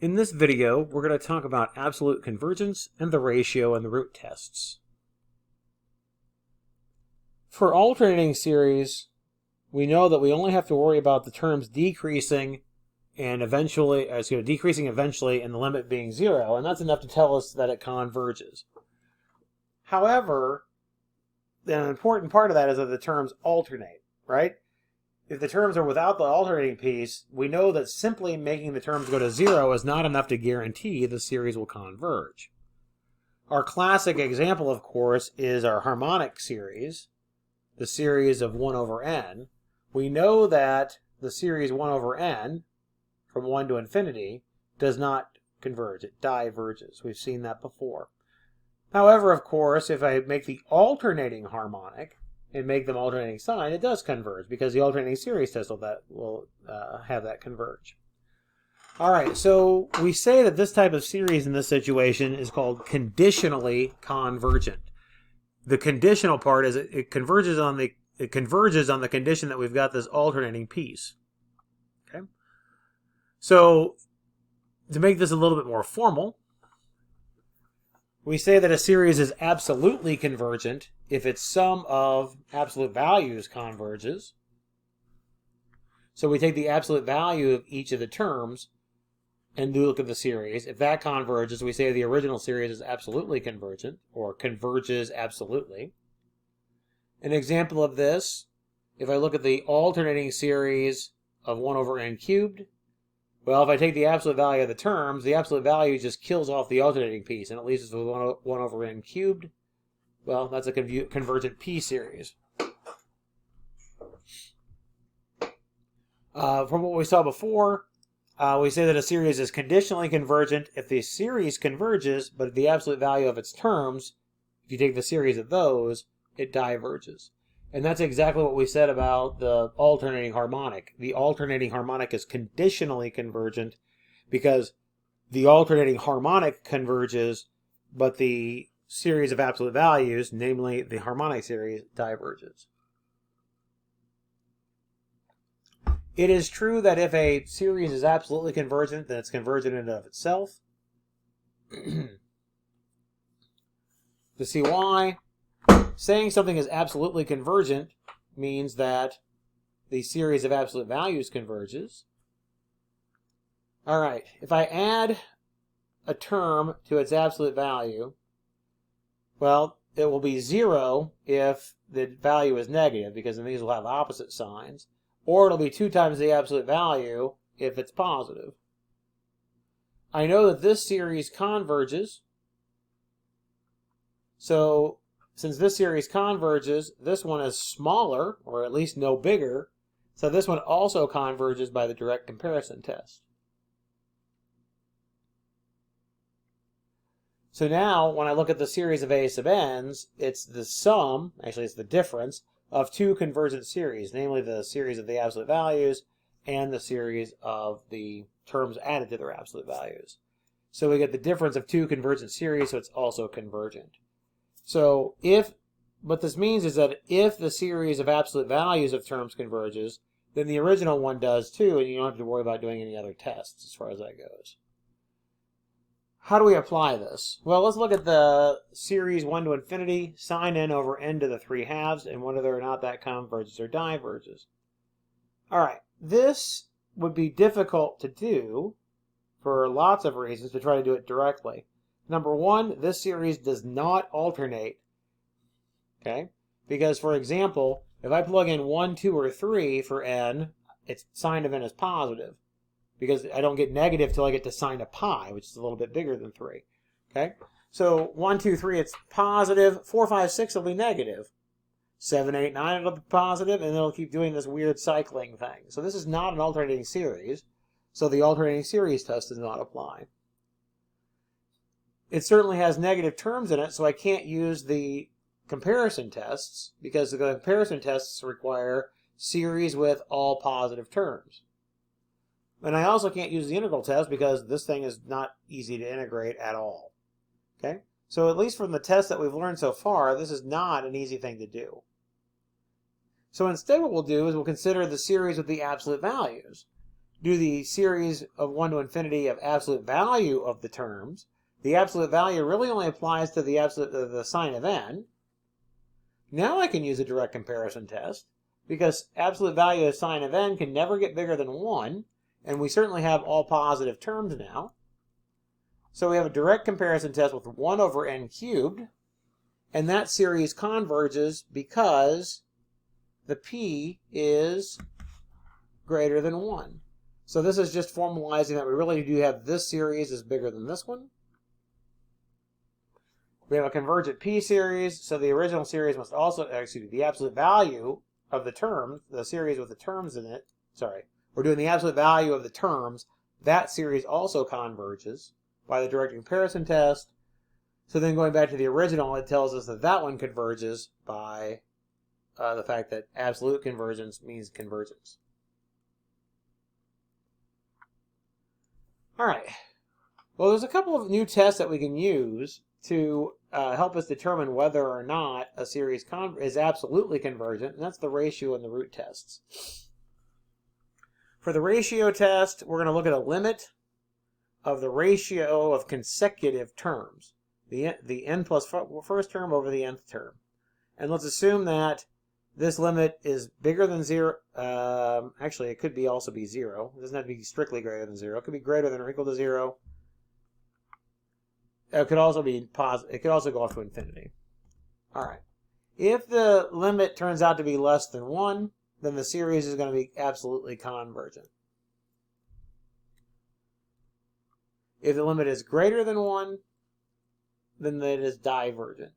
In this video, we're going to talk about absolute convergence and the ratio and the root tests. For alternating series, we know that we only have to worry about the terms decreasing and eventually, decreasing eventually and the limit being 0, and that's enough to tell us that it converges. However, an important part of that is that the terms alternate, right? If the terms are without the alternating piece, we know that simply making the terms go to 0 is not enough to guarantee the series will converge. Our classic example, of course, is our harmonic series, the series of 1 over n. We know that the series 1 over n, from 1 to infinity, does not converge. It diverges. We've seen that before. However, of course, if I make the alternating harmonic, and make them alternating sign, it does converge because the alternating series test will have that converge. All right, so we say that this type of series in this situation is called conditionally convergent. The conditional part is it converges on the condition that we've got this alternating piece. Okay, so to make this a little bit more formal, we say that a series is absolutely convergent if its sum of absolute values converges. So we take the absolute value of each of the terms and look at the series. If that converges, we say the original series is absolutely convergent, or converges absolutely. An example of this, if I look at the alternating series of 1 over n cubed, well, if I take the absolute value of the terms, the absolute value just kills off the alternating piece, and it leaves us with 1 over n cubed. Well, that's a convergent p-series. From what we saw before, we say that a series is conditionally convergent if the series converges, but if the absolute value of its terms, if you take the series of those, it diverges. And that's exactly what we said about the alternating harmonic. The alternating harmonic is conditionally convergent because the alternating harmonic converges, but the series of absolute values, namely the harmonic series, diverges. It is true that if a series is absolutely convergent, then it's convergent in and of itself. To see why, saying something is absolutely convergent means that the series of absolute values converges. All right, if I add a term to its absolute value, well, it will be 0 if the value is negative, because then these will have opposite signs. Or it'll be 2 times the absolute value if it's positive. I know that this series converges. So, since this series converges, this one is smaller, or at least no bigger. So this one also converges by the direct comparison test. So now, when I look at the series of a sub n's, it's the sum, actually it's the difference, of 2 convergent series, namely the series of the absolute values and the series of the terms added to their absolute values. So we get the difference of 2 convergent series, so it's also convergent. So what this means is that if the series of absolute values of terms converges, then the original one does too, and you don't have to worry about doing any other tests as far as that goes. How do we apply this? Well, let's look at the series 1 to infinity, sine n over n to the 3/2, and whether or not that converges or diverges. All right, this would be difficult to do for lots of reasons to try to do it directly. Number one, this series does not alternate, okay? Because, for example, if I plug in 1, 2, or 3 for n, its sine of n is positive, because I don't get negative till I get to sine of pi, which is a little bit bigger than 3. Okay? So 1, 2, 3, it's positive. 4, 5, 6 will be negative. 7, 8, 9, it'll be positive, and it'll keep doing this weird cycling thing. So this is not an alternating series, so the alternating series test does not apply. It certainly has negative terms in it, so I can't use the comparison tests, because the comparison tests require series with all positive terms. And I also can't use the integral test because this thing is not easy to integrate at all. Okay? So at least from the tests that we've learned so far, this is not an easy thing to do. So instead what we'll do is we'll consider the series with the absolute values. do the series of 1 to infinity of absolute value of the terms, the absolute value really only applies to the sine of n. Now I can use a direct comparison test, because absolute value of sine of n can never get bigger than 1, and we certainly have all positive terms now. So we have a direct comparison test with 1 over n cubed, and that series converges because the p is greater than 1. So this is just formalizing that we really do have this series is bigger than this one. We have a convergent p series, so the original series must also, the absolute value of the terms, the series with the terms in it, we're doing the absolute value of the terms, that series also converges by the direct comparison test. So then going back to the original, it tells us that that one converges by the fact that absolute convergence means convergence. All right. Well, there's a couple of new tests that we can use to help us determine whether or not a series is absolutely convergent, and that's the ratio and the root tests. For the ratio test, we're going to look at a limit of the ratio of consecutive terms, the n plus first term over the nth term. And let's assume that this limit is bigger than 0. Actually, it could also be 0. It doesn't have to be strictly greater than 0. It could be greater than or equal to 0. It could also be positive. It could also go off to infinity. All right. If the limit turns out to be less than 1, then the series is going to be absolutely convergent. If the limit is greater than 1, then it is divergent.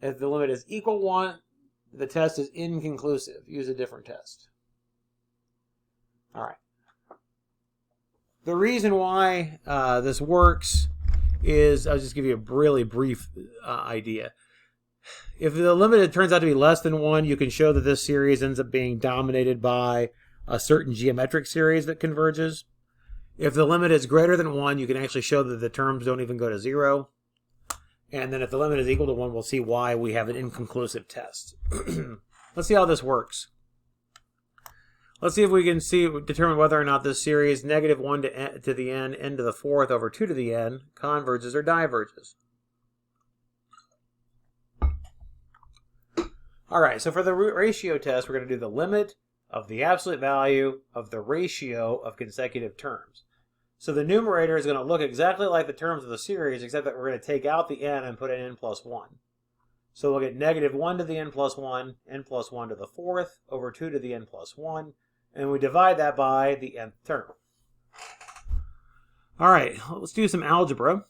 If the limit is equal 1, the test is inconclusive. Use a different test. All right. The reason why this works is, I'll just give you a really brief idea. If the limit turns out to be less than 1, you can show that this series ends up being dominated by a certain geometric series that converges. If the limit is greater than 1, you can actually show that the terms don't even go to 0. And then if the limit is equal to 1, we'll see why we have an inconclusive test. Let's see how this works. Let's see if we can determine whether or not this series negative 1 to the n to the 4th over 2 to the n converges or diverges. All right, so for the ratio test, we're going to do the limit of the absolute value of the ratio of consecutive terms. So the numerator is going to look exactly like the terms of the series, except that we're going to take out the n and put in n plus 1. So we'll get negative 1 to the n plus 1 to the 4th over 2 to the n plus 1, and we divide that by the nth term. All right, let's do some algebra.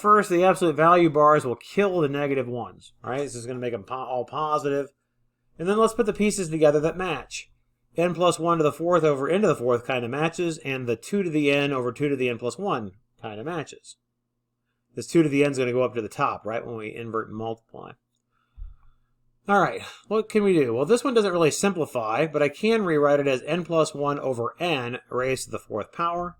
First, the absolute value bars will kill the negative 1s. All right, this is going to make them all positive. And then let's put the pieces together that match. N plus 1 to the 4th over n to the 4th kind of matches, and the 2 to the n over 2 to the n plus 1 kind of matches. This 2 to the n is going to go up to the top, right, when we invert and multiply. All right, what can we do? Well, this one doesn't really simplify, but I can rewrite it as n plus 1 over n raised to the 4th power.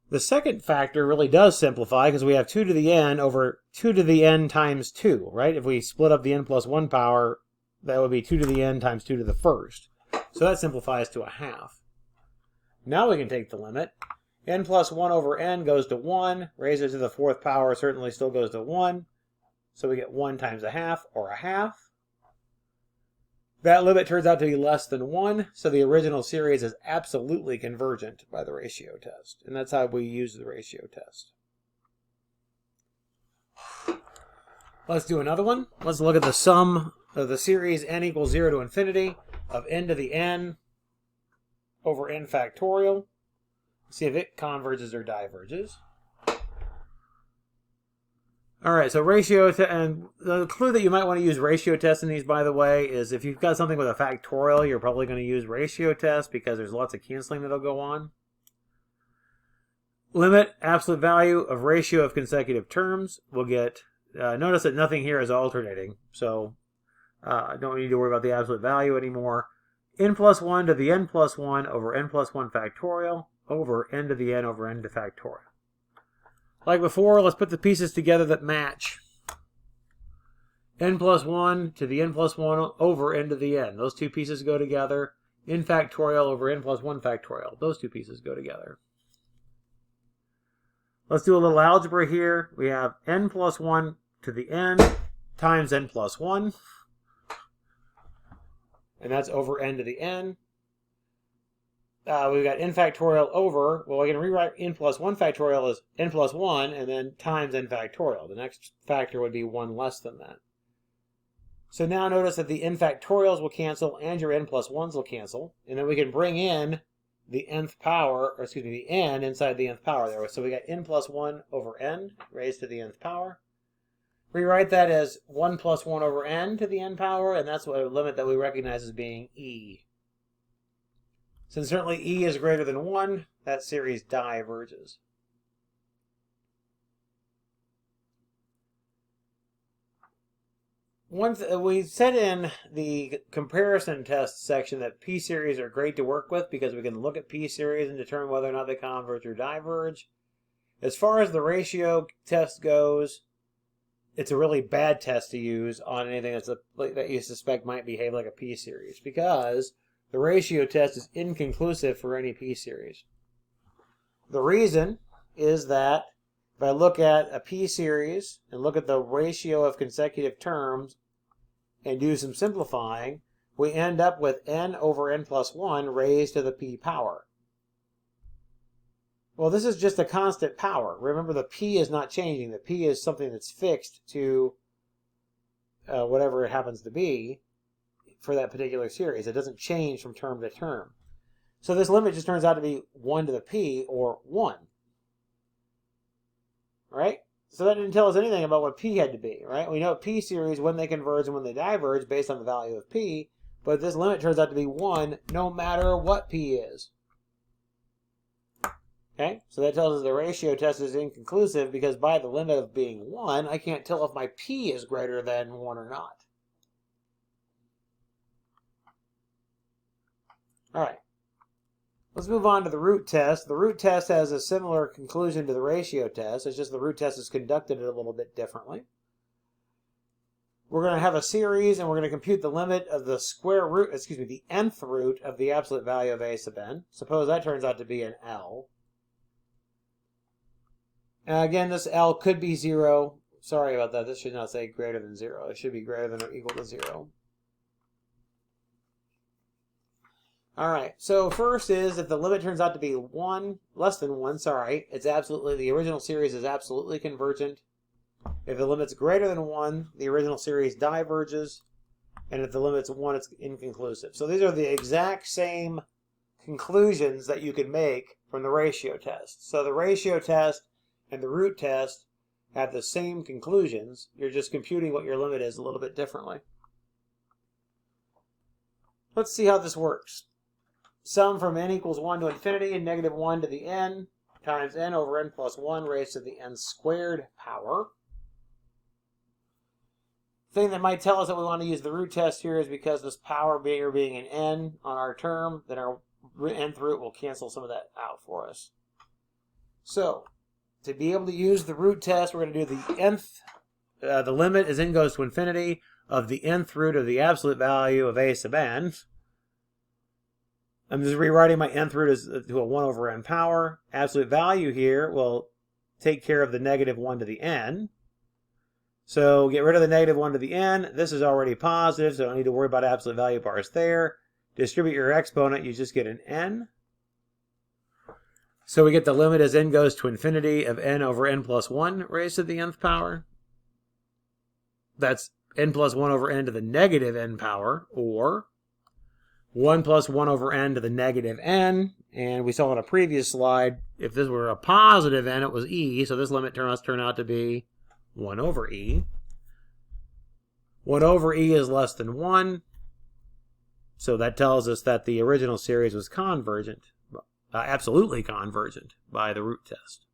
The second factor really does simplify because we have 2 to the n over 2 to the n times 2, right? If we split up the n plus 1 power, that would be 2 to the n times 2 to the 1st. So that simplifies to a half. Now we can take the limit. N plus 1 over n goes to 1. Raise it to the 4th power certainly still goes to 1. So we get 1 times a half, or a half. That limit turns out to be less than 1, so the original series is absolutely convergent by the ratio test. And that's how we use the ratio test. Let's do another one. Let's look at the sum of the series n equals 0 to infinity of n to the n over n factorial. See if it converges or diverges. All right, so ratio, and the clue that you might want to use ratio tests in these, by the way, is if you've got something with a factorial, you're probably going to use ratio test because there's lots of canceling that'll go on. Limit absolute value of ratio of consecutive terms. We'll get, notice that nothing here is alternating, so I don't need to worry about the absolute value anymore. N plus 1 to the n plus 1 over n plus 1 factorial over n to the n over n to factorial. Like before, let's put the pieces together that match. n plus 1 to the n plus 1 over n to the n. Those two pieces go together. N factorial over n plus 1 factorial. Those two pieces go together. Let's do a little algebra here. We have n plus 1 to the n times n plus 1. And that's over n to the n. We've got n factorial over, well, I can rewrite n plus 1 factorial as n plus 1 and then times n factorial. The next factor would be 1 less than that. So now notice that the n factorials will cancel and your n plus 1s will cancel. And then we can bring in the nth power, or excuse me, the n inside the nth power there. So we got n plus 1 over n raised to the nth power. Rewrite that as 1 plus 1 over n to the n power, and that's a limit that we recognize as being e. Since certainly e is greater than 1, that series diverges. We said in the comparison test section that p-series are great to work with because we can look at p-series and determine whether or not they converge or diverge. As far as the ratio test goes, it's a really bad test to use on anything that you suspect might behave like a p-series because the ratio test is inconclusive for any p-series. The reason is that if I look at a p-series and look at the ratio of consecutive terms and do some simplifying, we end up with n over n plus 1 raised to the p power. Well, this is just a constant power. Remember, the p is not changing. The p is something that's fixed to whatever it happens to be for that particular series. It doesn't change from term to term. So this limit just turns out to be 1 to the p, or 1. Right? So that didn't tell us anything about what p had to be, right? We know p-series, when they converge and when they diverge, based on the value of p, but this limit turns out to be 1 no matter what p is. Okay? So that tells us the ratio test is inconclusive because by the limit of being 1, I can't tell if my p is greater than 1 or not. All right. Let's move on to the root test. The root test has a similar conclusion to the ratio test. It's just the root test is conducted a little bit differently. We're going to have a series, and we're going to compute the limit of the square root, excuse me, the nth root of the absolute value of a sub n. Suppose that turns out to be an L. And again, this L could be 0. Sorry about that. This should not say greater than 0. It should be greater than or equal to 0. All right, so first is if the limit turns out to be less than 1, the original series is absolutely convergent. If the limit's greater than 1, the original series diverges. And if the limit's 1, it's inconclusive. So these are the exact same conclusions that you could make from the ratio test. So the ratio test and the root test have the same conclusions. You're just computing what your limit is a little bit differently. Let's see how this works. Sum from n equals 1 to infinity and negative 1 to the n times n over n plus 1 raised to the n squared power. The thing that might tell us that we want to use the root test here is because this power being an n on our term, then our nth root will cancel some of that out for us. So, to be able to use the root test, we're going to do the nth, the limit as n goes to infinity of the nth root of the absolute value of a sub n. I'm just rewriting my nth root as to a 1 over n power. Absolute value here will take care of the negative 1 to the n. So get rid of the negative 1 to the n. This is already positive, so I don't need to worry about absolute value bars there. Distribute your exponent, you just get an n. So we get the limit as n goes to infinity of n over n plus 1 raised to the nth power. That's n plus 1 over n to the negative n power, or 1 plus 1 over n to the negative n, and we saw in a previous slide, if this were a positive n, it was e, so this limit must turn out to be 1 over e. 1 over e is less than 1, so that tells us that the original series was convergent, absolutely convergent by the root test.